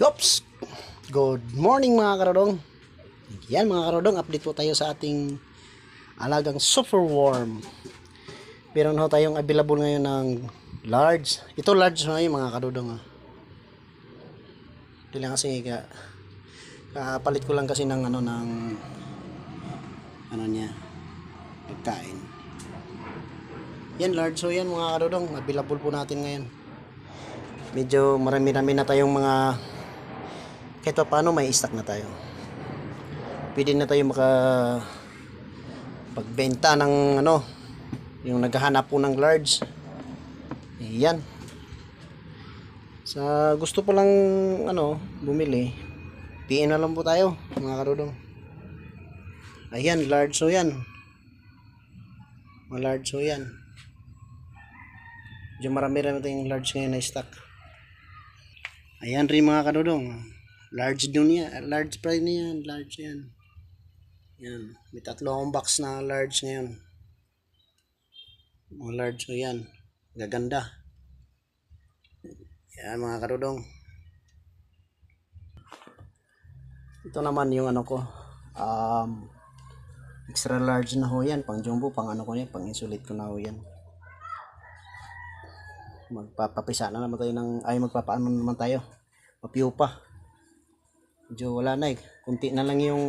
Oops! Good morning mga karodong. Yan mga karodong, update po tayo sa ating alagang super worm. Meron ho tayong available ngayon ng large. Ito large ngayon mga karodong. Hindi lang kasi kapalit ko lang kasi ng niya, pagkain. Yan large ho yan mga karodong. Available po natin ngayon. Medyo marami-rami na tayong mga kahit pa paano may stock na tayo. Pwede na tayo pagbenta ng yung naghahanap po ng large. Ayan. Sa gusto pa lang bumili, PM na lang po tayo mga karudong. Ayan, large so yan. Mga large so yan. Medyo marami-rami tayong large ngayon na stock. Ayan rin mga karudong. Large din yan. Large price na yan. Large yan. Yan. May 3 akong box na large ngayon. Mga large so yan. Gaganda. Yan mga karudong. Ito naman yung extra large na ho yan. Pang jumbo. Pang pang insulate ko na ho yan. Magpapapisa na naman tayo magpapaano naman tayo. Papiyo pa. Medyo wala na kunti na lang yung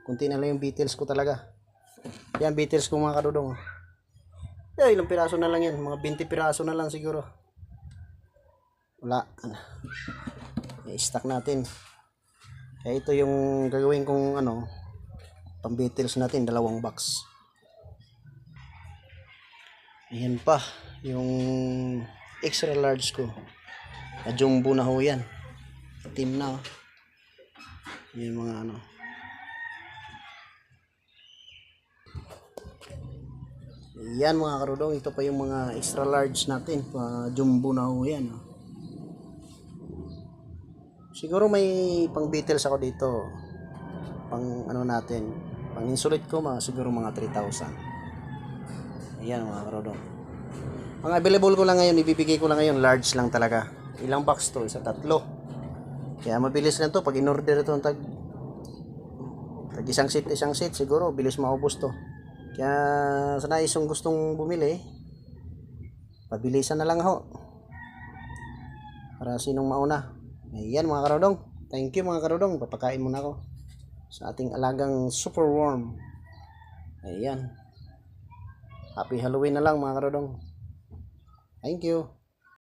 kunti na lang yung beetles ko talaga. Yan beetles ko mga kadudong. Ilang piraso na lang yan, mga 20 piraso na lang siguro. Wala. I-stack natin. Kaya ito yung gagawin kong pang beetles natin, 2 box. Ayan pa yung extra large ko. Jumbo na ho yan. Team na. Yan mga Yan mga karudong, ito pa yung mga extra large natin, jumbo na ho yan. Siguro may pang beetles ako dito. Pang natin, pang insulate ko siguro mga 3,000. Ayan mga karudong. Ang available ko lang ngayon, ibibigay ko lang ngayon large lang talaga. Ilang box to? 1, 3. Kaya mabilis lang to pag in-order ito tag isang set siguro bilis maubos to. Kaya sa nais yung gustong bumili, pabilisan na lang ho. Para sinong mauna. Ayan mga karudong. Thank you mga karudong. Papakain muna ako sa ating alagang super worm. Ayan. Happy Halloween na lang mga karudong. Thank you.